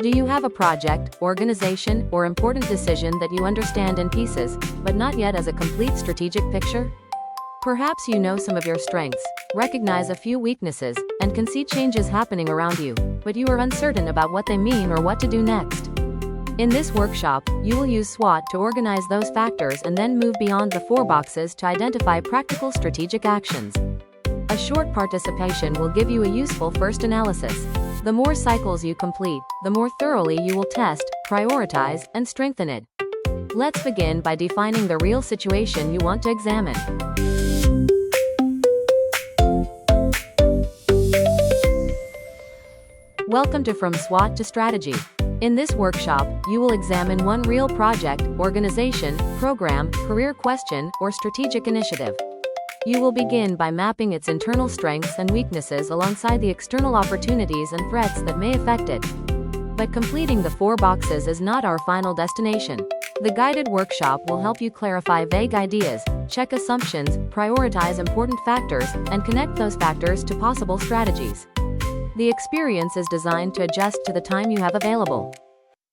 Do you have a project, organization, or important decision that you understand in pieces, but not yet as a complete strategic picture? Perhaps you know some of your strengths, recognize a few weaknesses, and can see changes happening around you, but you are uncertain about what they mean or what to do next. In this workshop, you will use SWOT to organize those factors and then move beyond the 4 boxes to identify practical strategic actions. A short participation will give you a useful first analysis. The more cycles you complete, the more thoroughly you will test, prioritize, and strengthen it. Let's begin by defining the real situation you want to examine. Welcome to From SWOT to Strategy. In this workshop, you will examine one real project, organization, program, career question, or strategic initiative. You will begin by mapping its internal strengths and weaknesses alongside the external opportunities and threats that may affect it. But completing the 4 boxes is not our final destination. The guided workshop will help you clarify vague ideas, check assumptions, prioritize important factors, and connect those factors to possible strategies. The experience is designed to adjust to the time you have available.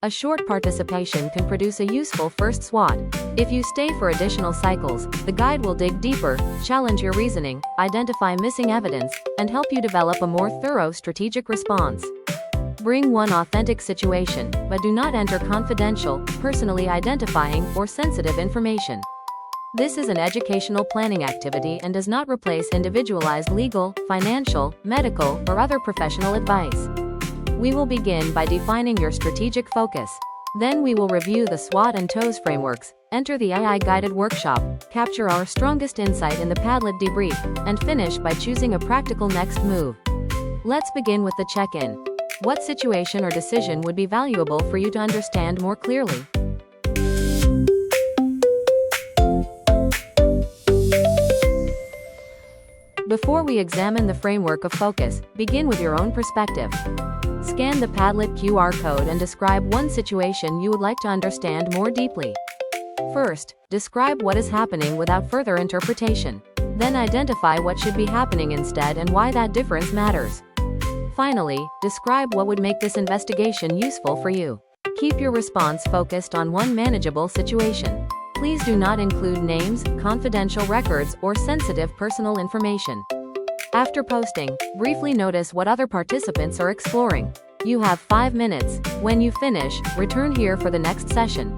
A short participation can produce a useful first SWOT. If you stay for additional cycles, the guide will dig deeper, challenge your reasoning, identify missing evidence, and help you develop a more thorough strategic response. Bring one authentic situation, but do not enter confidential, personally identifying, or sensitive information. This is an educational planning activity and does not replace individualized legal, financial, medical, or other professional advice. We will begin by defining your strategic focus. Then we will review the SWOT and TOES frameworks, enter the AI-guided workshop, capture our strongest insight in the Padlet debrief, and finish by choosing a practical next move. Let's begin with the check-in. What situation or decision would be valuable for you to understand more clearly? Before we examine the framework of focus, begin with your own perspective. Scan the Padlet QR code and describe one situation you would like to understand more deeply. First, describe what is happening without further interpretation. Then identify what should be happening instead and why that difference matters. Finally, describe what would make this investigation useful for you. Keep your response focused on one manageable situation. Please do not include names, confidential records, or sensitive personal information. After posting, briefly notice what other participants are exploring. You have 5 minutes. When you finish, return here for the next session.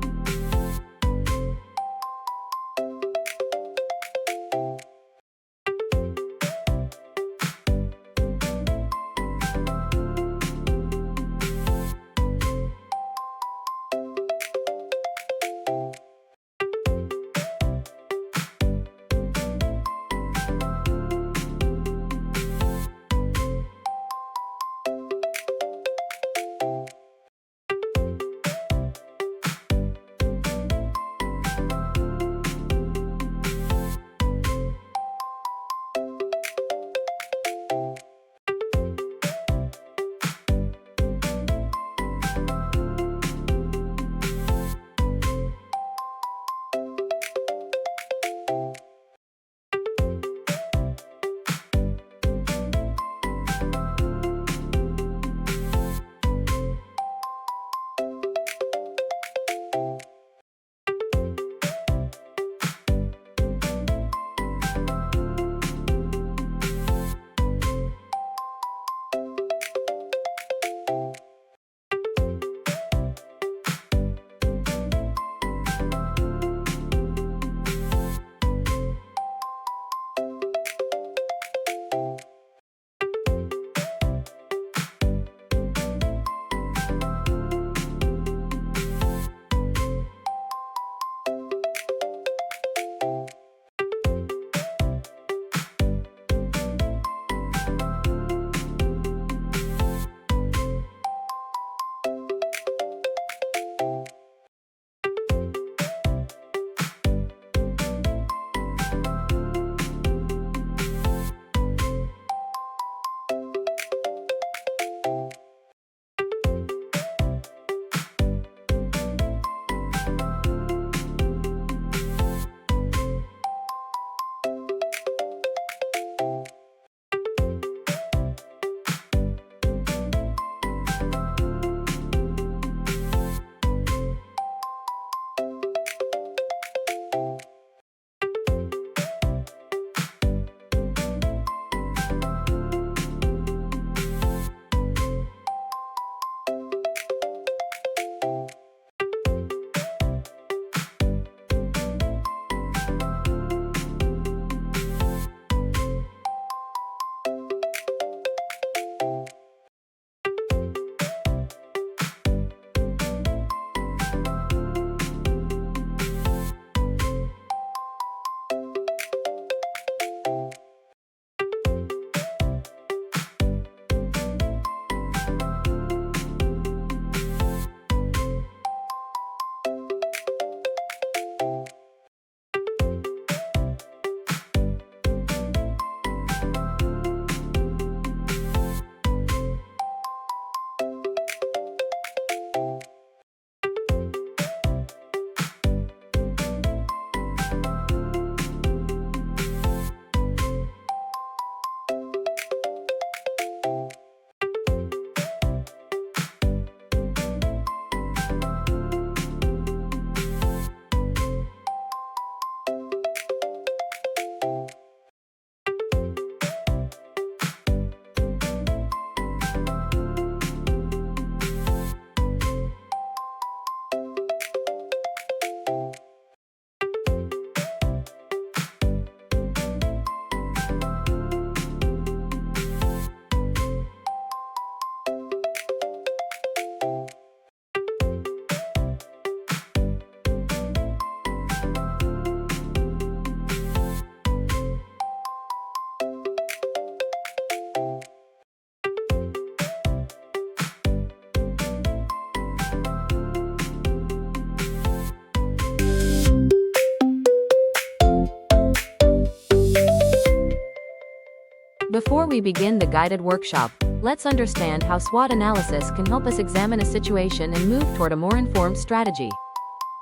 Before we begin the guided workshop, let's understand how SWOT analysis can help us examine a situation and move toward a more informed strategy.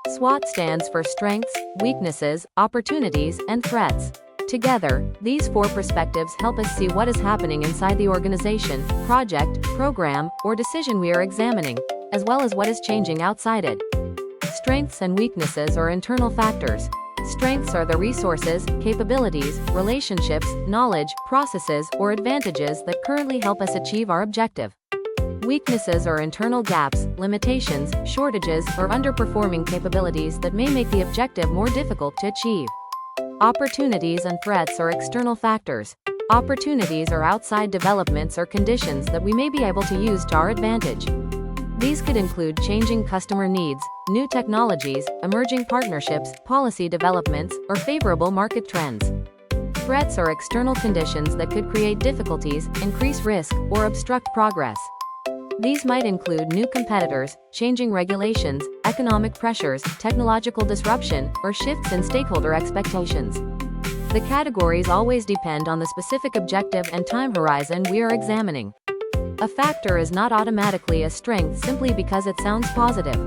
SWOT stands for strengths, weaknesses, opportunities, and threats. Together, these four perspectives help us see what is happening inside the organization, project, program, or decision we are examining, as well as what is changing outside it. Strengths and weaknesses are internal factors. Strengths are the resources, capabilities, relationships, knowledge, processes, or advantages that currently help us achieve our objective. Weaknesses are internal gaps, limitations, shortages, or underperforming capabilities that may make the objective more difficult to achieve. Opportunities and threats are external factors. Opportunities are outside developments or conditions that we may be able to use to our advantage. These could include changing customer needs, new technologies, emerging partnerships, policy developments, or favorable market trends. Threats are external conditions that could create difficulties, increase risk, or obstruct progress. These might include new competitors, changing regulations, economic pressures, technological disruption, or shifts in stakeholder expectations. The categories always depend on the specific objective and time horizon we are examining. A factor is not automatically a strength simply because it sounds positive.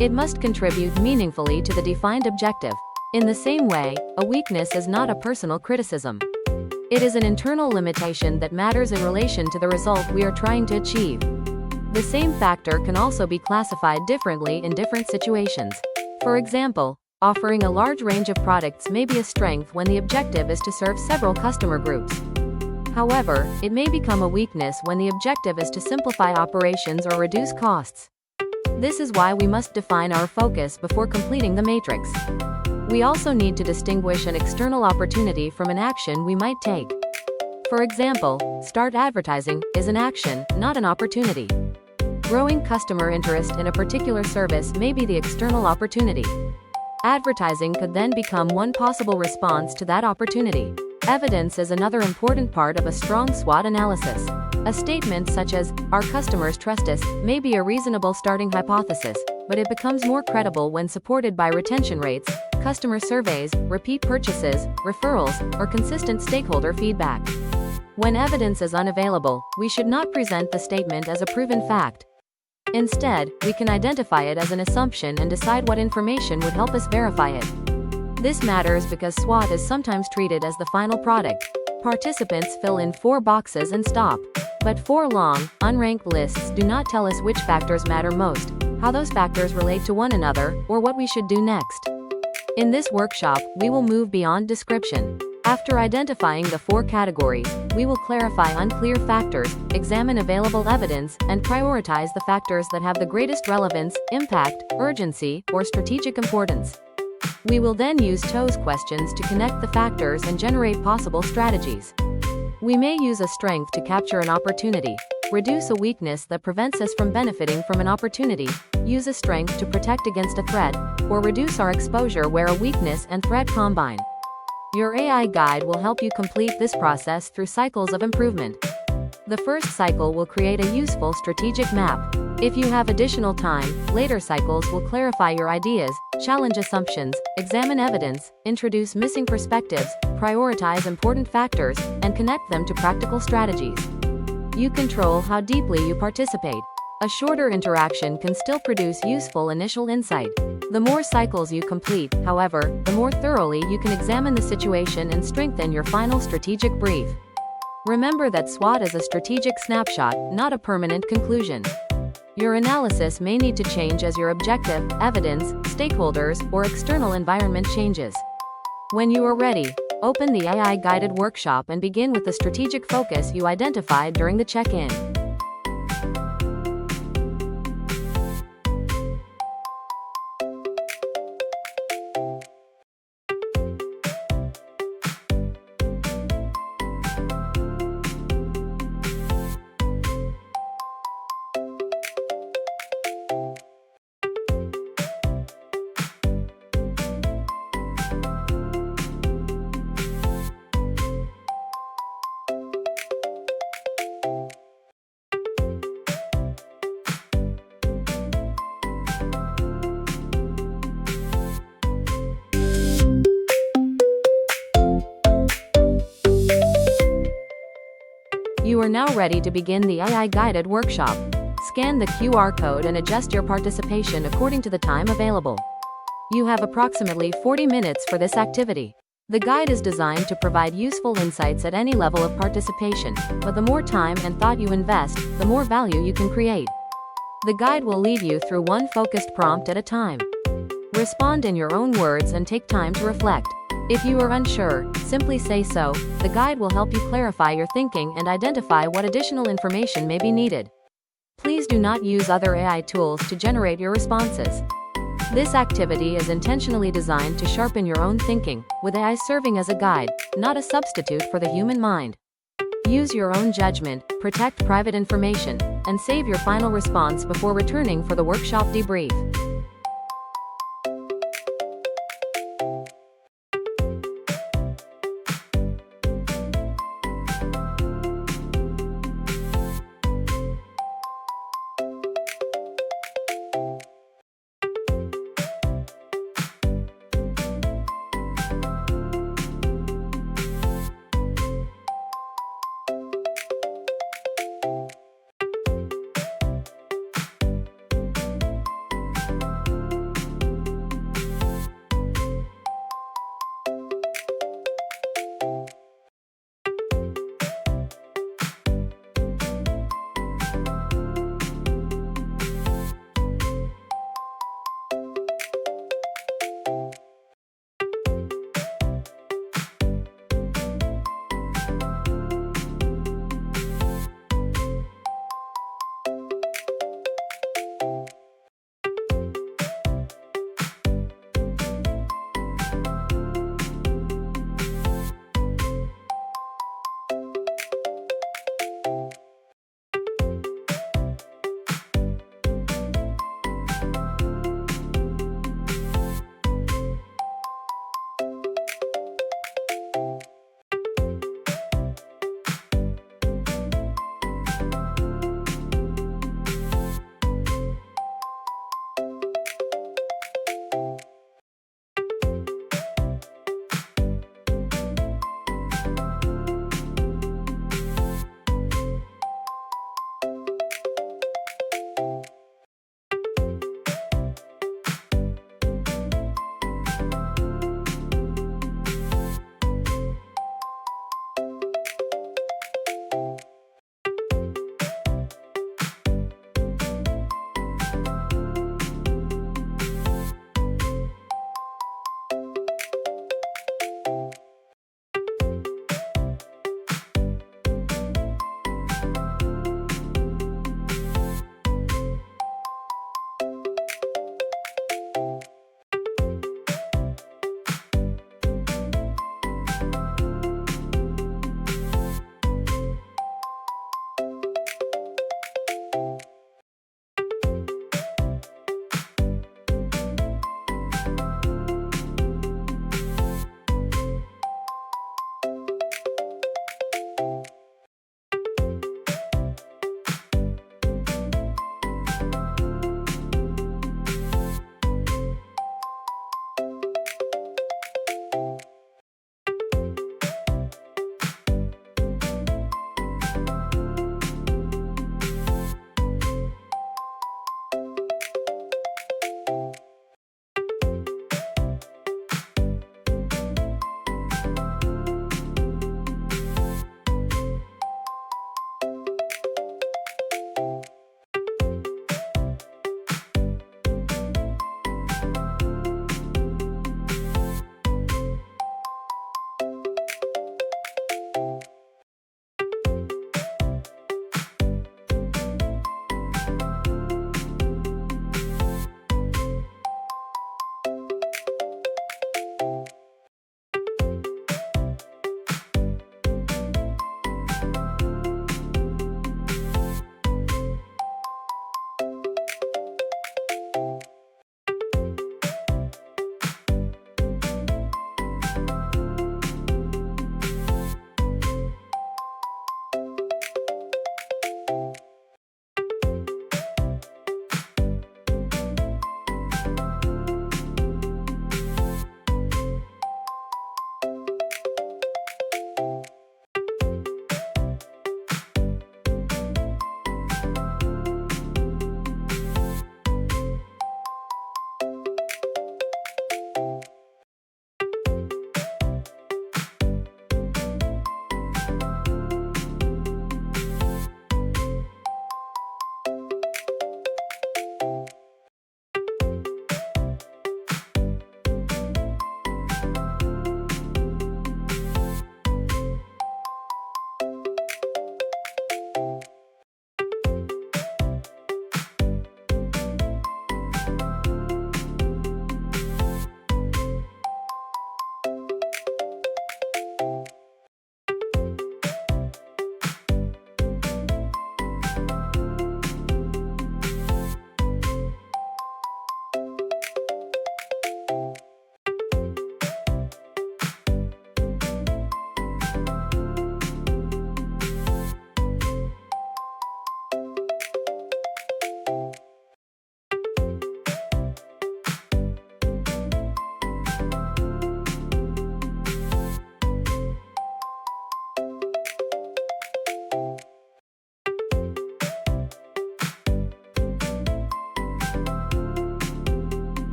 It must contribute meaningfully to the defined objective. In the same way, a weakness is not a personal criticism. It is an internal limitation that matters in relation to the result we are trying to achieve. The same factor can also be classified differently in different situations. For example, offering a large range of products may be a strength when the objective is to serve several customer groups. However, it may become a weakness when the objective is to simplify operations or reduce costs. This is why we must define our focus before completing the matrix. We also need to distinguish an external opportunity from an action we might take. For example, start advertising is an action, not an opportunity. Growing customer interest in a particular service may be the external opportunity. Advertising could then become one possible response to that opportunity. Evidence is another important part of a strong SWOT analysis. A statement such as, "Our customers trust us," may be a reasonable starting hypothesis, but it becomes more credible when supported by retention rates, customer surveys, repeat purchases, referrals, or consistent stakeholder feedback. When evidence is unavailable, we should not present the statement as a proven fact. Instead, we can identify it as an assumption and decide what information would help us verify it. This matters because SWOT is sometimes treated as the final product. Participants fill in 4 boxes and stop. But 4 long, unranked lists do not tell us which factors matter most, how those factors relate to one another, or what we should do next. In this workshop, we will move beyond description. After identifying the 4 categories, we will clarify unclear factors, examine available evidence, and prioritize the factors that have the greatest relevance, impact, urgency, or strategic importance. We will then use TOES questions to connect the factors and generate possible strategies. We may use a strength to capture an opportunity, reduce a weakness that prevents us from benefiting from an opportunity, use a strength to protect against a threat, or reduce our exposure where a weakness and threat combine. Your AI guide will help you complete this process through cycles of improvement. The first cycle will create a useful strategic map. If you have additional time, later cycles will clarify your ideas, challenge assumptions, examine evidence, introduce missing perspectives, prioritize important factors, and connect them to practical strategies. You control how deeply you participate. A shorter interaction can still produce useful initial insight. The more cycles you complete, however, the more thoroughly you can examine the situation and strengthen your final strategic brief. Remember that SWOT is a strategic snapshot, not a permanent conclusion. Your analysis may need to change as your objective, evidence, stakeholders, or external environment changes. When you are ready, open the AI-guided workshop and begin with the strategic focus you identified during the check-in. are now ready to begin the AI-guided workshop. Scan the QR code and adjust your participation according to the time available. You have approximately 40 minutes for this activity. The guide is designed to provide useful insights at any level of participation, but the more time and thought you invest, the more value you can create. The guide will lead you through one focused prompt at a time. Respond in your own words and take time to reflect. If you are unsure, simply say so. The guide will help you clarify your thinking and identify what additional information may be needed. Please do not use other AI tools to generate your responses. This activity is intentionally designed to sharpen your own thinking, with AI serving as a guide, not a substitute for the human mind. Use your own judgment, protect private information, and save your final response before returning for the workshop debrief.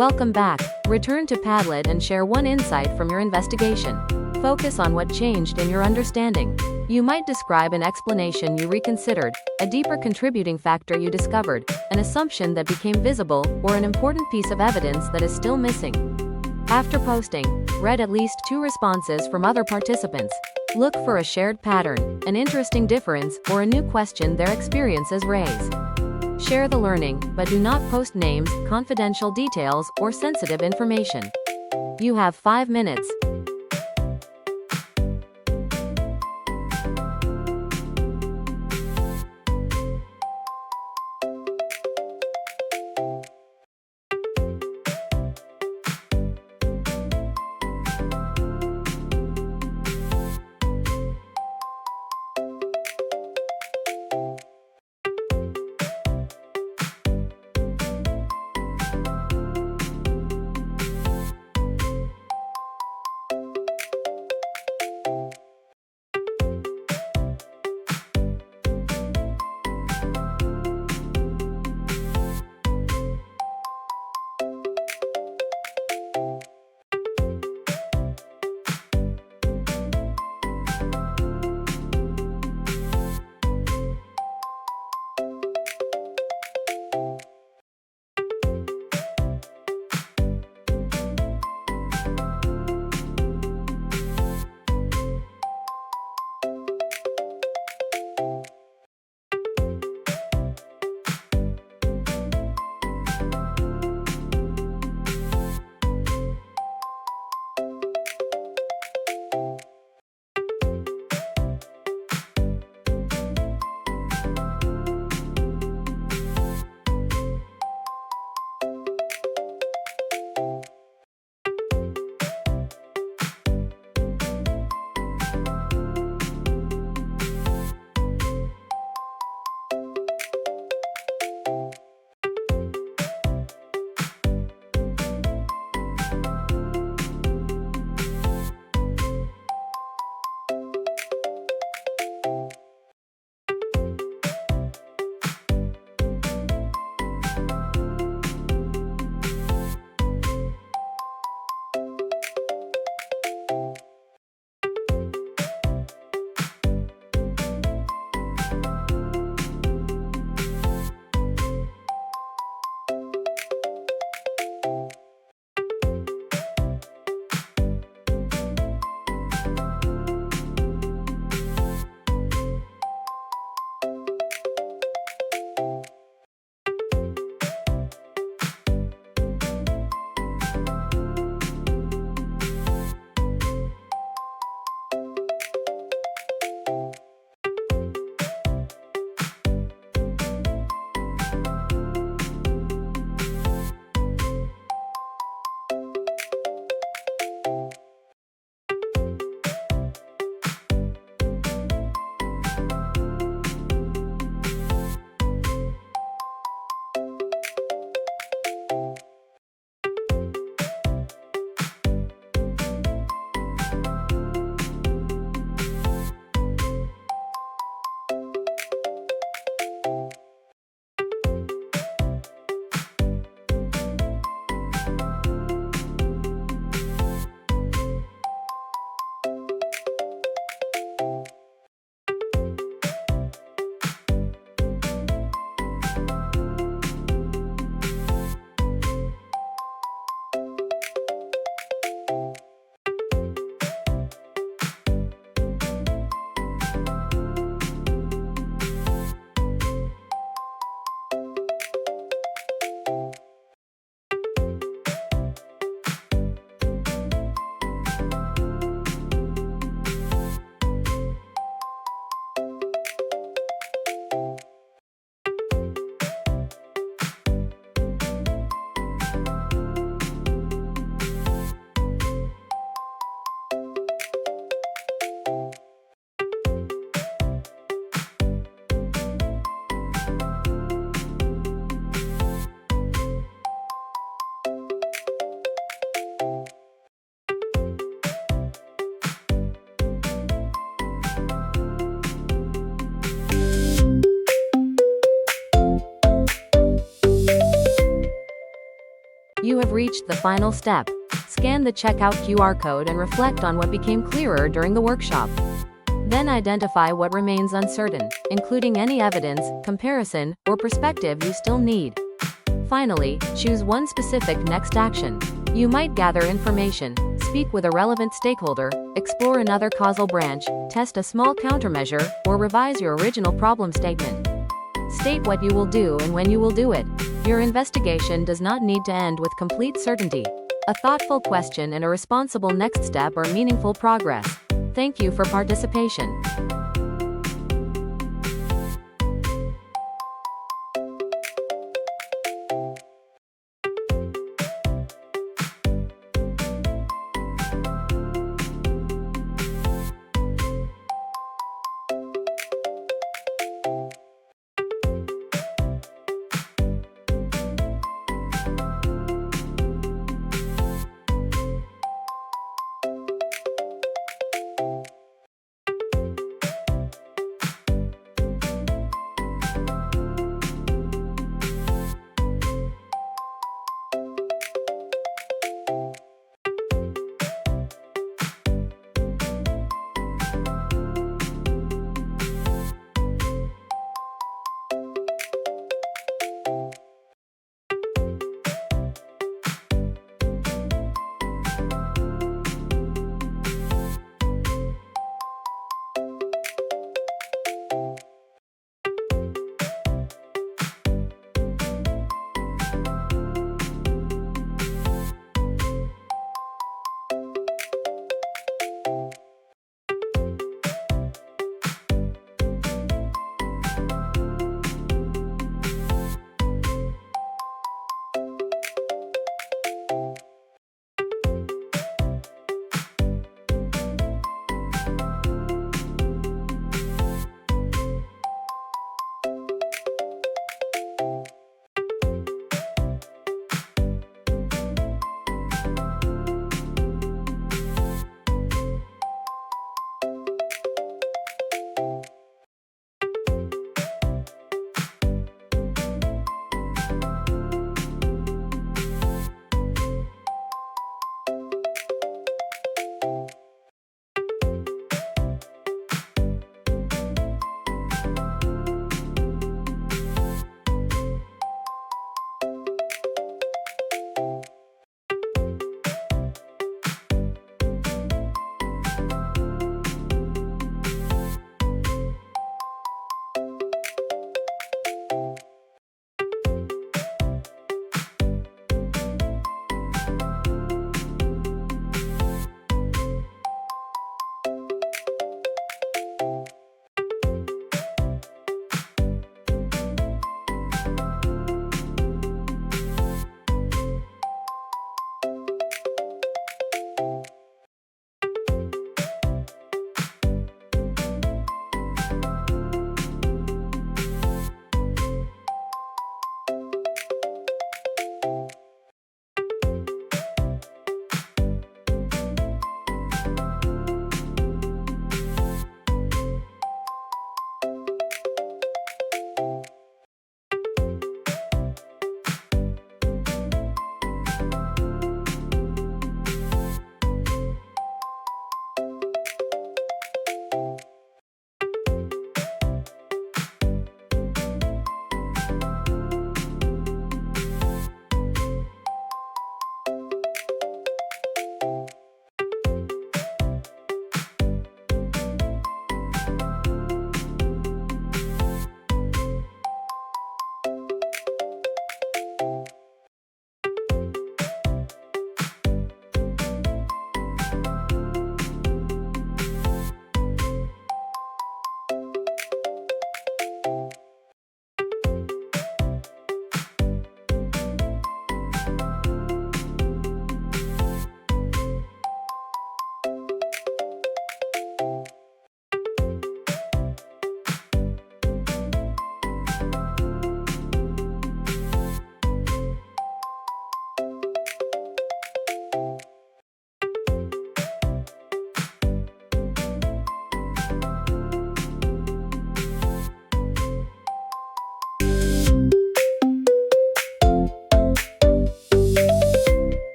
Welcome back. Return to Padlet and share one insight from your investigation. Focus on what changed in your understanding. You might describe an explanation you reconsidered, a deeper contributing factor you discovered, an assumption that became visible, or an important piece of evidence that is still missing. After posting, read at least 2 responses from other participants. Look for a shared pattern, an interesting difference, or a new question their experiences raise. Share the learning, but do not post names, confidential details, or sensitive information. You have 5 minutes. You have reached the final step. Scan the checkout QR code and reflect on what became clearer during the workshop. Then identify what remains uncertain, including any evidence, comparison, or perspective you still need. Finally, choose one specific next action. You might gather information, speak with a relevant stakeholder, explore another causal branch, test a small countermeasure, or revise your original problem statement. State what you will do and when you will do it. Your investigation does not need to end with complete certainty. A thoughtful question and a responsible next step are meaningful progress. Thank you for participation.